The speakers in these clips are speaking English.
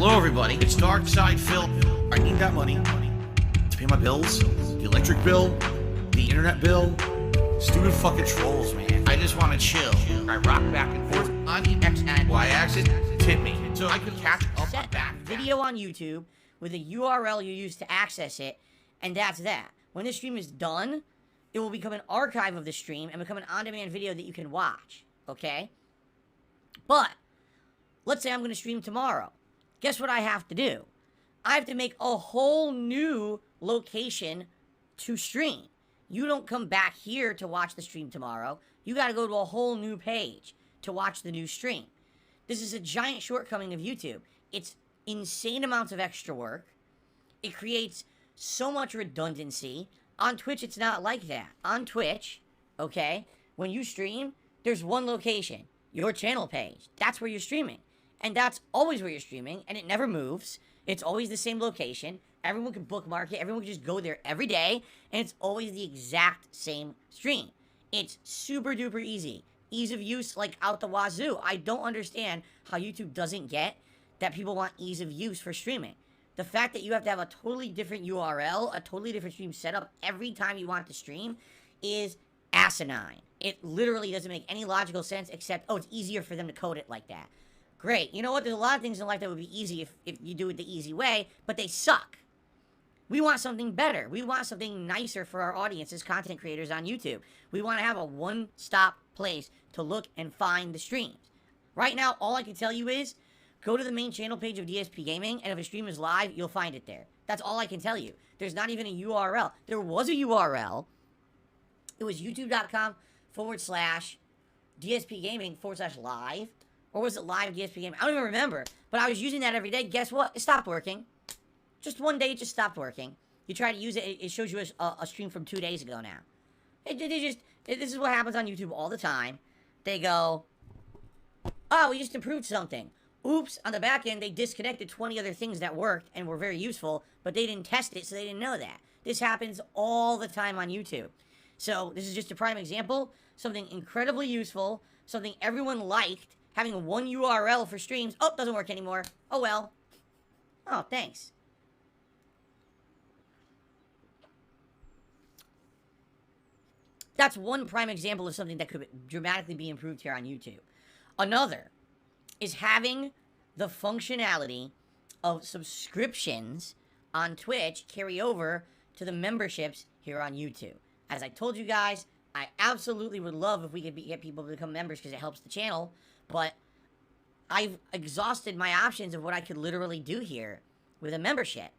Hello everybody, it's Dark Side Phil. I need that money to pay my bills, the electric bill, the internet bill, stupid fucking trolls, man. I just want to chill. I rock back and forth on the X and Y axis, tip me, so I could catch up on back. Video on YouTube with a URL you use to access it, and that's that. When this stream is done, it will become an archive of the stream and become an on-demand video that you can watch, okay? But, let's say I'm going to stream tomorrow. Guess what I have to do? I have to make a whole new location to stream. You don't come back here to watch the stream tomorrow. You got to go to a whole new page to watch the new stream. This is a giant shortcoming of YouTube. It's insane amounts of extra work. It creates so much redundancy. On Twitch, it's not like that. On Twitch, okay, when you stream, there's one location, your channel page. That's where you're streaming. And that's always where you're streaming, and it never moves. It's always the same location. Everyone can bookmark it. Everyone can just go there every day, and it's always the exact same stream. It's super duper easy. Ease of use, like, out the wazoo. I don't understand how YouTube doesn't get that people want ease of use for streaming. The fact that you have to have a totally different URL, a totally different stream setup every time you want to stream is asinine. It literally doesn't make any logical sense except, oh, it's easier for them to code it like that. Great. You know what? There's a lot of things in life that would be easy if you do it the easy way, but they suck. We want something better. We want something nicer for our audience as content creators on YouTube. We want to have a one-stop place to look and find the streams. Right now, all I can tell you is, go to the main channel page of DSP Gaming, and if a stream is live, you'll find it there. That's all I can tell you. There's not even a URL. There was a URL. It was youtube.com/DSP Gaming /live. Or was it live DSP Gaming? I don't even remember. But I was using that every day. Guess what? It stopped working. Just one day, it just stopped working. You try to use it, it shows you a stream from 2 days ago now. This is what happens on YouTube all the time. They go, oh, we just improved something. Oops, on the back end, they disconnected 20 other things that worked and were very useful, but they didn't test it, so they didn't know that. This happens all the time on YouTube. So, this is just a prime example. Something incredibly useful, something everyone liked, having one URL for streams. Oh, doesn't work anymore. Oh, well. Oh, thanks. That's one prime example of something that could dramatically be improved here on YouTube. Another is having the functionality of subscriptions on Twitch carry over to the memberships here on YouTube. As I told you guys, I absolutely would love if we could get people to become members because it helps the channel, but I've exhausted my options of what I could literally do here with a membership.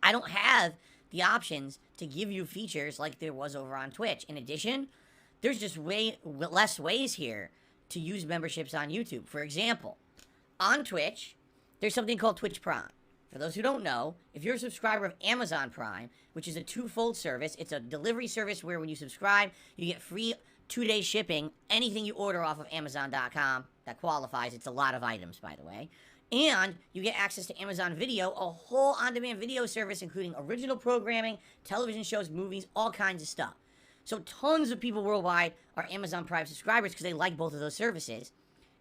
I don't have the options to give you features like there was over on Twitch. In addition, there's just way less ways here to use memberships on YouTube. For example, on Twitch, there's something called Twitch Prime. For those who don't know, if you're a subscriber of Amazon Prime, which is a twofold service, it's a delivery service where when you subscribe, you get free 2-day shipping, anything you order off of Amazon.com that qualifies. It's a lot of items, by the way. And you get access to Amazon Video, a whole on-demand video service, including original programming, television shows, movies, all kinds of stuff. So tons of people worldwide are Amazon Prime subscribers because they like both of those services.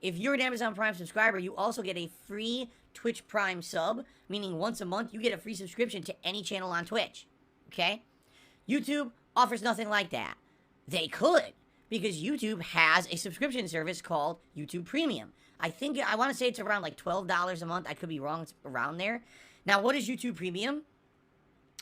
If you're an Amazon Prime subscriber, you also get a free Twitch Prime sub, meaning once a month you get a free subscription to any channel on Twitch. Okay? YouTube offers nothing like that. They could, because YouTube has a subscription service called YouTube Premium. I want to say it's around like $12 a month. I could be wrong. It's around there. Now, what is YouTube Premium?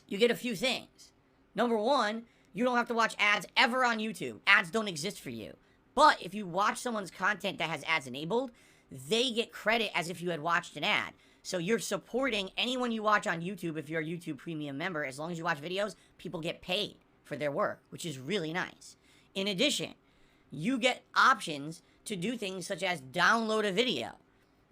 You get a few things. Number one, you don't have to watch ads ever on YouTube. Ads don't exist for you. But if you watch someone's content that has ads enabled, they get credit as if you had watched an ad. So you're supporting anyone you watch on YouTube if you're a YouTube Premium member. As long as you watch videos, people get paid for their work, which is really nice. In addition, you get options to do things such as download a video.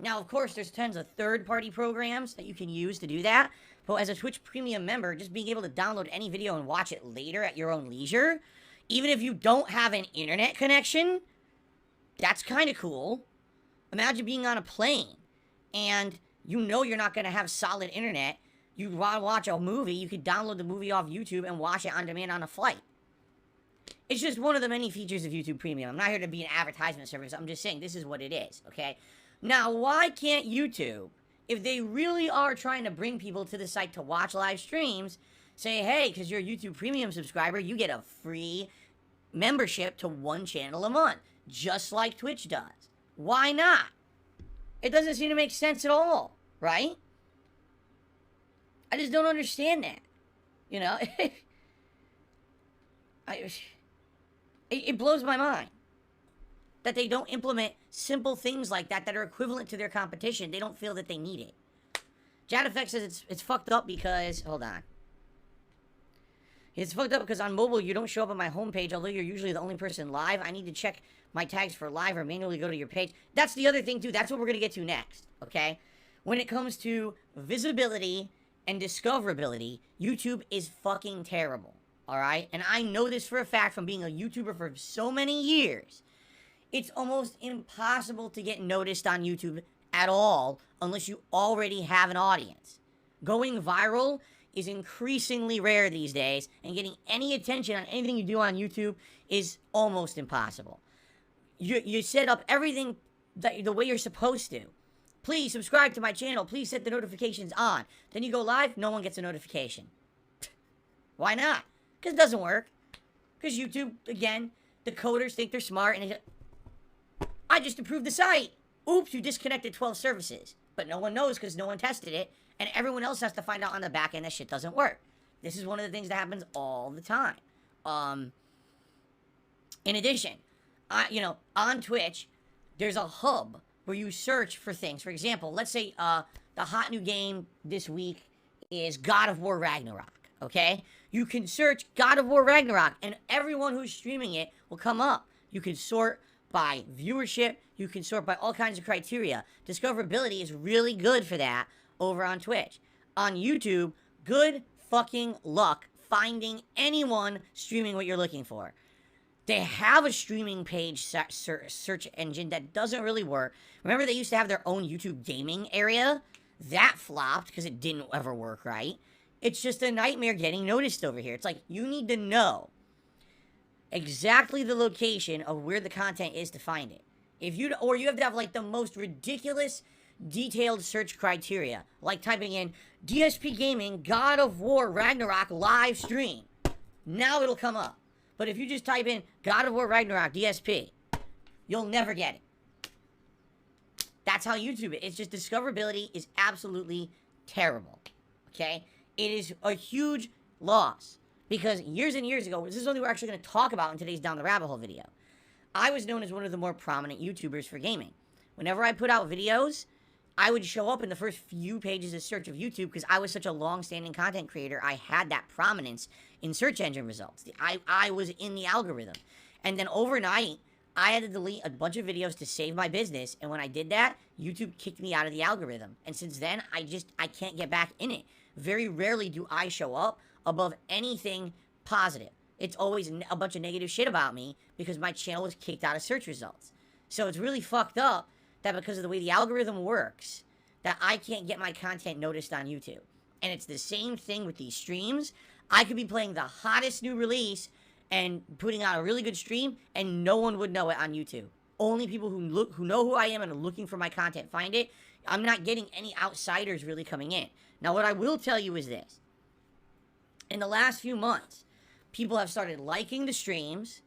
Now, of course, there's tons of third-party programs that you can use to do that, but as a Twitch Premium member, just being able to download any video and watch it later at your own leisure, even if you don't have an internet connection, that's kind of cool. Imagine being on a plane, and you know you're not going to have solid internet. You want to watch a movie, you could download the movie off YouTube and watch it on demand on a flight. It's just one of the many features of YouTube Premium. I'm not here to be an advertisement service. I'm just saying this is what it is, okay? Now, why can't YouTube if they really are trying to bring people to the site to watch live streams, say, hey, because you're a YouTube Premium subscriber, you get a free membership to one channel a month, just like Twitch does. Why not? It doesn't seem to make sense at all, right? I just don't understand that. You know? It blows my mind that they don't implement simple things like that are equivalent to their competition. They don't feel that they need it. JadFX says it's fucked up because... Hold on. It's fucked up because on mobile, you don't show up on my homepage, although you're usually the only person live. I need to check my tags for live or manually go to your page. That's the other thing, too. That's what we're going to get to next, okay? When it comes to visibility and discoverability, YouTube is fucking terrible, all right? And I know this for a fact from being a YouTuber for so many years. It's almost impossible to get noticed on YouTube at all unless you already have an audience. Going viral is increasingly rare these days, and getting any attention on anything you do on YouTube is almost impossible. You set up everything the way you're supposed to. Please subscribe to my channel. Please set the notifications on. Then you go live, no one gets a notification. Why not? Because it doesn't work. Because YouTube, again, the coders think they're smart, and I just approved the site. Oops, you disconnected 12 services. But no one knows because no one tested it, and everyone else has to find out on the back end that shit doesn't work. This is one of the things that happens all the time. In addition, on Twitch, there's a hub where you search for things. For example, let's say the hot new game this week is God of War Ragnarok, okay? You can search God of War Ragnarok, and everyone who's streaming it will come up. You can sort by viewership. You can sort by all kinds of criteria. Discoverability is really good for that over on Twitch. On YouTube, good fucking luck finding anyone streaming what you're looking for. They have a streaming page search engine that doesn't really work. Remember they used to have their own YouTube gaming area? That flopped because it didn't ever work right. It's just a nightmare getting noticed over here. It's like, you need to know exactly the location of where the content is to find it. Or you have to have like the most ridiculous detailed search criteria, like typing in DSP Gaming God of War Ragnarok live stream. Now it'll come up. But if you just type in God of War Ragnarok DSP, you'll never get it. That's how YouTube is. It's just discoverability is absolutely terrible. Okay? It is a huge loss. Because years and years ago, this is something we're actually going to talk about in today's Down the Rabbit Hole video. I was known as one of the more prominent YouTubers for gaming. Whenever I put out videos, I would show up in the first few pages of search of YouTube because I was such a long-standing content creator. I had that prominence in search engine results. I was in the algorithm. And then overnight, I had to delete a bunch of videos to save my business. And when I did that, YouTube kicked me out of the algorithm. And since then, I can't get back in it. Very rarely do I show up above anything positive. It's always a bunch of negative shit about me because my channel was kicked out of search results. So it's really fucked up that because of the way the algorithm works, that I can't get my content noticed on YouTube. And it's the same thing with these streams. I could be playing the hottest new release and putting out a really good stream, and no one would know it on YouTube. Only people who know who I am and are looking for my content find it. I'm not getting any outsiders really coming in. Now, what I will tell you is this. In the last few months, people have started liking the streams,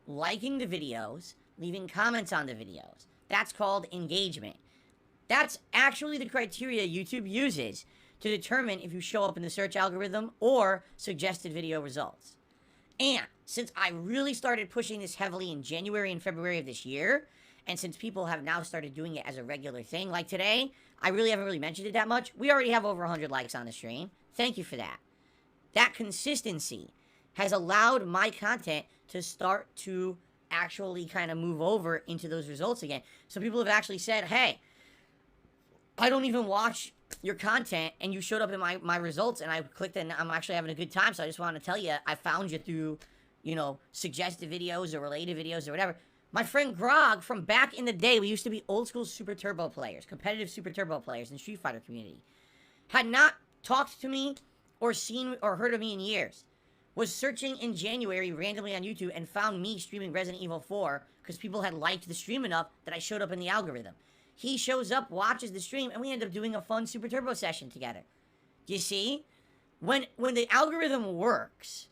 liking the videos, leaving comments on the videos. That's called engagement. That's actually the criteria YouTube uses to determine if you show up in the search algorithm or suggested video results. And since I really started pushing this heavily in January and February of this year, and since people have now started doing it as a regular thing, like today, I really haven't really mentioned it that much. We already have over 100 likes on the stream. Thank you for that. That consistency has allowed my content to start to actually kind of move over into those results again. So people have actually said, hey, I don't even watch your content, and you showed up in my results, and I clicked, and I'm actually having a good time, so I just want to tell you, I found you through, suggested videos or related videos or whatever. My friend Grog, from back in the day, we used to be old school Super Turbo players, competitive Super Turbo players in the Street Fighter community, had not talked to me or seen or heard of me in years, was searching in January randomly on YouTube and found me streaming Resident Evil 4 because people had liked the stream enough that I showed up in the algorithm. He shows up, watches the stream, and we end up doing a fun Super Turbo session together. You see? When the algorithm works,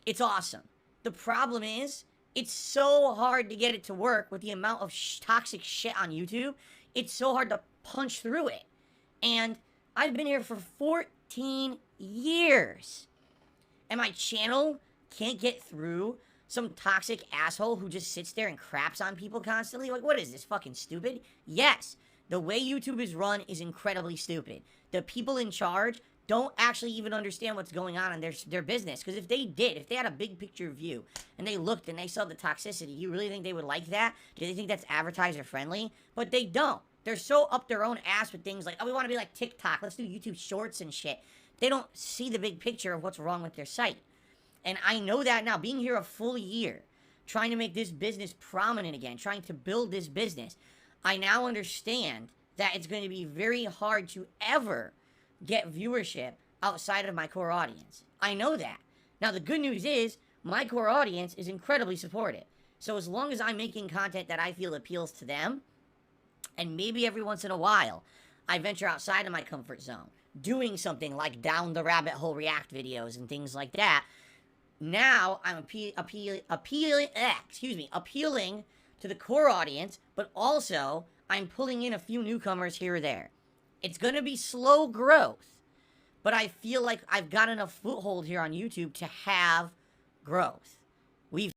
it's awesome. The problem is, it's so hard to get it to work with the amount of toxic shit on YouTube. It's so hard to punch through it. And I've been here for 14 years. And my channel can't get through some toxic asshole who just sits there and craps on people constantly. Like, what is this, fucking stupid? Yes, the way YouTube is run is incredibly stupid. The people in charge don't actually even understand what's going on in their business. Because if they did, if they had a big picture view, and they looked and they saw the toxicity, you really think they would like that? Do they think that's advertiser friendly? But they don't. They're so up their own ass with things like, oh, we want to be like TikTok, let's do YouTube shorts and shit. They don't see the big picture of what's wrong with their site. And I know that now, being here a full year, trying to make this business prominent again, trying to build this business, I now understand that it's going to be very hard to ever get viewership outside of my core audience. I know that. Now, the good news is, my core audience is incredibly supportive. So as long as I'm making content that I feel appeals to them, and maybe every once in a while, I venture outside of my comfort zone, doing something like down the rabbit hole react videos and things like that, now I'm appealing to the core audience, but also I'm pulling in a few newcomers here or there. It's going to be slow growth, but I feel like I've got enough foothold here on YouTube to have growth. We've